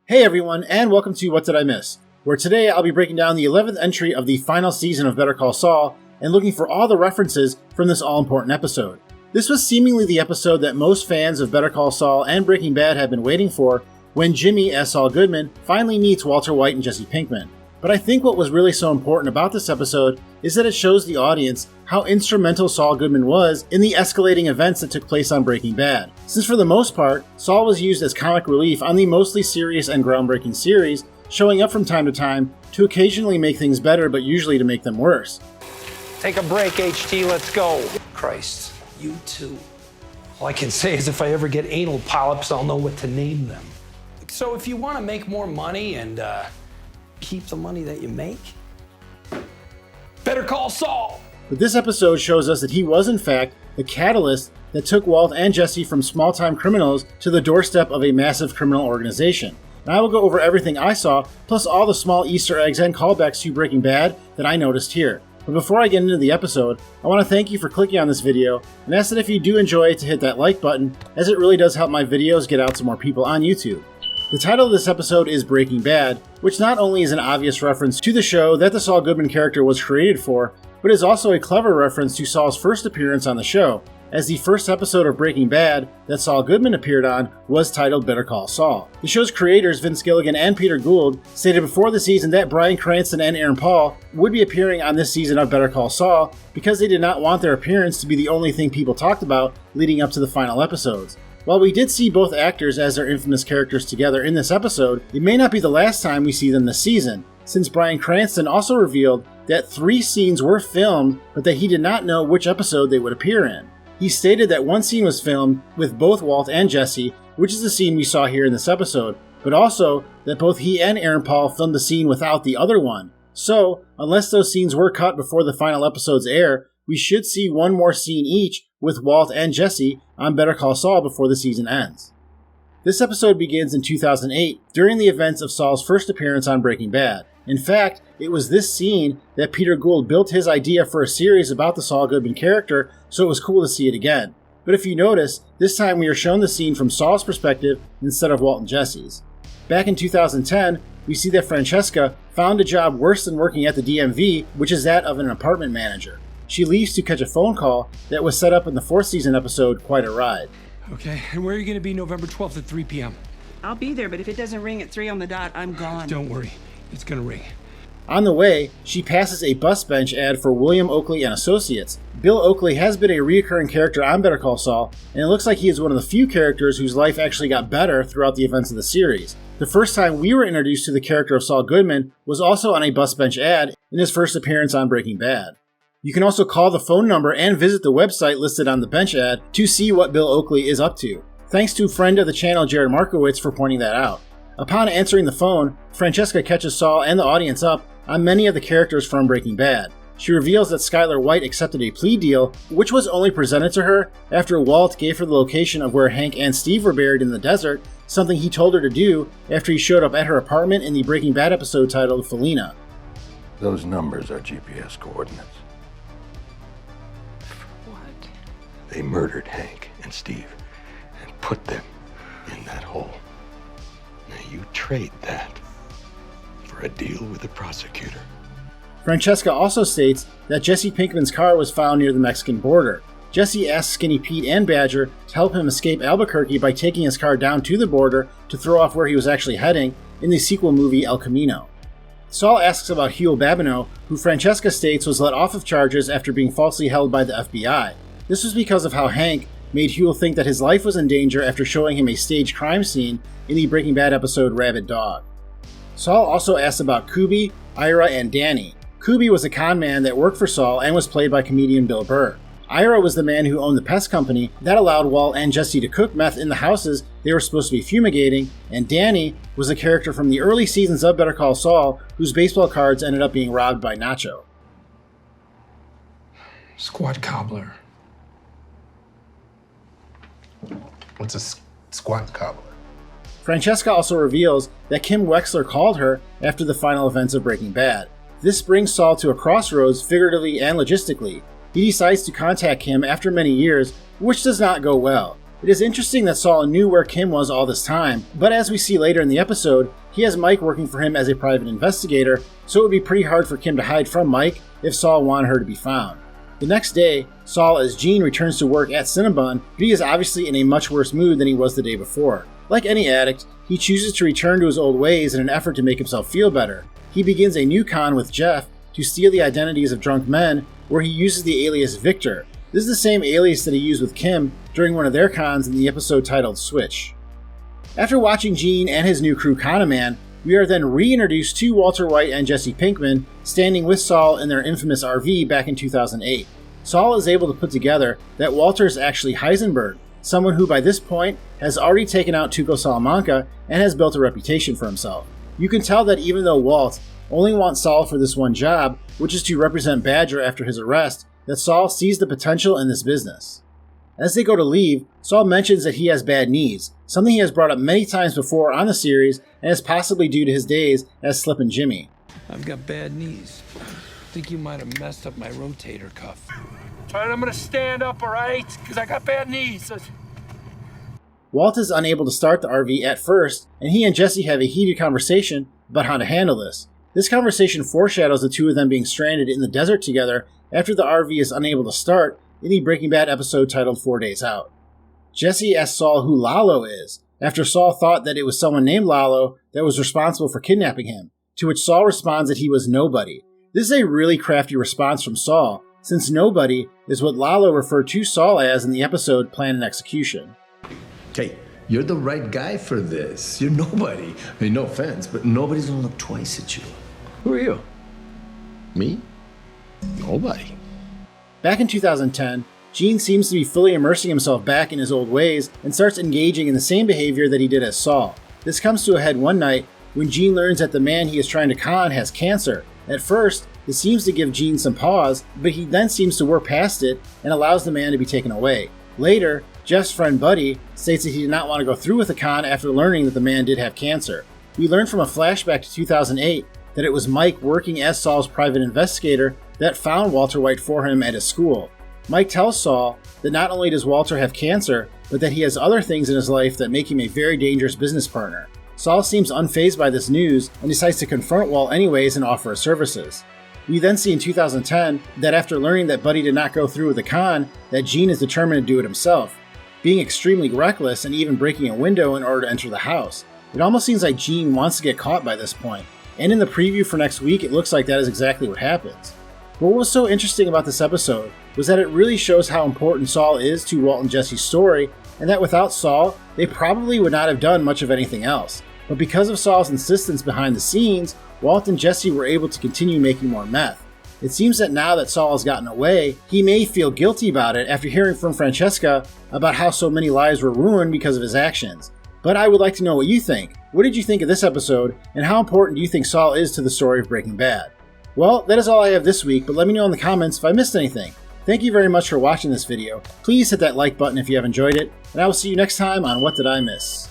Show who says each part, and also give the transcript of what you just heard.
Speaker 1: Hey everyone, and welcome to What Did I Miss?, where today I'll be breaking down the 11th entry of the final season of Better Call Saul and looking for all the references from this all-important episode. This was seemingly the episode that most fans of Better Call Saul and Breaking Bad have been waiting for when Jimmy, as Saul Goodman, finally meets Walter White and Jesse Pinkman. But I think what was really so important about this episode is that it shows the audience how instrumental Saul Goodman was in the escalating events that took place on Breaking Bad. Since for the most part, Saul was used as comic relief on the mostly serious and groundbreaking series, showing up from time to time to occasionally make things better but usually to make them worse.
Speaker 2: Take a break, HT, let's go. Christ, you too. All I can say is if I ever get anal polyps, I'll know what to name them. So if you want to make more money and keep the money that you make, better call Saul.
Speaker 1: But this episode shows us that he was in fact the catalyst that took Walt and Jesse from small-time criminals to the doorstep of a massive criminal organization. And I will go over everything I saw, plus all the small Easter eggs and callbacks to Breaking Bad that I noticed here. But before I get into the episode, I want to thank you for clicking on this video and ask that if you do enjoy it to hit that like button, as it really does help my videos get out to more people on YouTube. The title of this episode is Breaking Bad, which not only is an obvious reference to the show that the Saul Goodman character was created for, but is also a clever reference to Saul's first appearance on the show, as the first episode of Breaking Bad that Saul Goodman appeared on was titled Better Call Saul. The show's creators, Vince Gilligan and Peter Gould, stated before the season that Bryan Cranston and Aaron Paul would be appearing on this season of Better Call Saul because they did not want their appearance to be the only thing people talked about leading up to the final episodes. While we did see both actors as their infamous characters together in this episode, it may not be the last time we see them this season, since Bryan Cranston also revealed that 3 scenes were filmed, but that he did not know which episode they would appear in. He stated that one scene was filmed with both Walt and Jesse, which is the scene we saw here in this episode, but also that both he and Aaron Paul filmed the scene without the other one. So, unless those scenes were cut before the final episodes air, we should see one more scene each with Walt and Jesse on Better Call Saul before the season ends. This episode begins in 2008, during the events of Saul's first appearance on Breaking Bad. In fact, it was this scene that Peter Gould built his idea for a series about the Saul Goodman character, so it was cool to see it again. But if you notice, this time we are shown the scene from Saul's perspective instead of Walt and Jesse's. Back in 2010, we see that Francesca found a job worse than working at the DMV, which is that of an apartment manager. She leaves to catch a phone call that was set up in the 4th season episode, Quite a Ride.
Speaker 3: Okay, and where are you going to be November 12th at 3 p.m.?
Speaker 4: I'll be there, but if it doesn't ring at 3 on the dot, I'm gone.
Speaker 3: Don't worry, it's going to ring.
Speaker 1: On the way, she passes a bus bench ad for William Oakley and Associates. Bill Oakley has been a recurring character on Better Call Saul, and it looks like he is one of the few characters whose life actually got better throughout the events of the series. The first time we were introduced to the character of Saul Goodman was also on a bus bench ad in his first appearance on Breaking Bad. You can also call the phone number and visit the website listed on the bench ad to see what Bill Oakley is up to. Thanks to friend of the channel Jared Markowitz for pointing that out. Upon answering the phone, Francesca catches Saul and the audience up on many of the characters from Breaking Bad. She reveals that Skylar White accepted a plea deal, which was only presented to her after Walt gave her the location of where Hank and Steve were buried in the desert, something he told her to do after he showed up at her apartment in the Breaking Bad episode titled Felina.
Speaker 5: Those numbers are GPS coordinates.
Speaker 4: What?
Speaker 5: They murdered Hank and Steve and put them in that hole. Now you trade that for a deal with the prosecutor.
Speaker 1: Francesca also states that Jesse Pinkman's car was found near the Mexican border. Jesse asks Skinny Pete and Badger to help him escape Albuquerque by taking his car down to the border to throw off where he was actually heading in the sequel movie El Camino. Saul asks about Huel Babineau, who Francesca states was let off of charges after being falsely held by the FBI. This was because of how Hank made Huel think that his life was in danger after showing him a staged crime scene in the Breaking Bad episode Rabid Dog. Saul also asks about Kuby, Ira, and Danny. Kuby was a con man that worked for Saul and was played by comedian Bill Burr. Ira was the man who owned the pest company that allowed Walt and Jesse to cook meth in the houses they were supposed to be fumigating, and Danny was a character from the early seasons of Better Call Saul whose baseball cards ended up being robbed by Nacho.
Speaker 3: Squat cobbler.
Speaker 6: What's a squat cobbler?
Speaker 1: Francesca also reveals that Kim Wexler called her after the final events of Breaking Bad. This brings Saul to a crossroads figuratively and logistically. He decides to contact Kim after many years, which does not go well. It is interesting that Saul knew where Kim was all this time, but as we see later in the episode, he has Mike working for him as a private investigator, so it would be pretty hard for Kim to hide from Mike if Saul wanted her to be found. The next day, Saul as Gene returns to work at Cinnabon, but he is obviously in a much worse mood than he was the day before. Like any addict, he chooses to return to his old ways in an effort to make himself feel better. He begins a new con with Jeff to steal the identities of drunk men, where he uses the alias Victor. This is the same alias that he used with Kim during one of their cons in the episode titled Switch. After watching Gene and his new crew con a man, we are then reintroduced to Walter White and Jesse Pinkman standing with Saul in their infamous RV back in 2008. Saul is able to put together that Walter is actually Heisenberg, someone who by this point has already taken out Tuco Salamanca and has built a reputation for himself. You can tell that even though Walt only wants Saul for this one job, which is to represent Badger after his arrest, that Saul sees the potential in this business. As they go to leave, Saul mentions that he has bad knees, something he has brought up many times before on the series and is possibly due to his days as Slippin' Jimmy.
Speaker 3: I've got bad knees. I think you might have messed up my rotator cuff. Trying, I'm gonna stand up, all right? Because I got bad knees.
Speaker 1: Walt is unable to start the RV at first, and he and Jesse have a heated conversation about how to handle this. This conversation foreshadows the two of them being stranded in the desert together after the RV is unable to start in the Breaking Bad episode titled 4 Days Out. Jesse asks Saul who Lalo is, after Saul thought that it was someone named Lalo that was responsible for kidnapping him, to which Saul responds that he was nobody. This is a really crafty response from Saul, since nobody is what Lalo referred to Saul as in the episode Plan and Execution.
Speaker 7: Hey, you're the right guy for this. You're nobody. I mean, no offense, but nobody's gonna look twice at you. Who are you? Me? Nobody.
Speaker 1: Back in 2010, Gene seems to be fully immersing himself back in his old ways and starts engaging in the same behavior that he did as Saul. This comes to a head one night when Gene learns that the man he is trying to con has cancer. At first, it seems to give Gene some pause, but he then seems to work past it and allows the man to be taken away. Later, Jeff's friend Buddy states that he did not want to go through with the con after learning that the man did have cancer. We learn from a flashback to 2008 that it was Mike working as Saul's private investigator that found Walter White for him at his school. Mike tells Saul that not only does Walter have cancer, but that he has other things in his life that make him a very dangerous business partner. Saul seems unfazed by this news and decides to confront Walt anyways and offer his services. We then see in 2010 that after learning that Buddy did not go through with the con, that Gene is determined to do it himself, being extremely reckless and even breaking a window in order to enter the house. It almost seems like Gene wants to get caught by this point, and in the preview for next week it looks like that is exactly what happens. But what was so interesting about this episode was that it really shows how important Saul is to Walt and Jesse's story, and that without Saul, they probably would not have done much of anything else. But because of Saul's insistence behind the scenes, Walt and Jesse were able to continue making more meth. It seems that now that Saul has gotten away, he may feel guilty about it after hearing from Francesca about how so many lives were ruined because of his actions. But I would like to know what you think. What did you think of this episode, and how important do you think Saul is to the story of Breaking Bad? Well, that is all I have this week, but let me know in the comments if I missed anything. Thank you very much for watching this video. Please hit that like button if you have enjoyed it, and I will see you next time on What Did I Miss?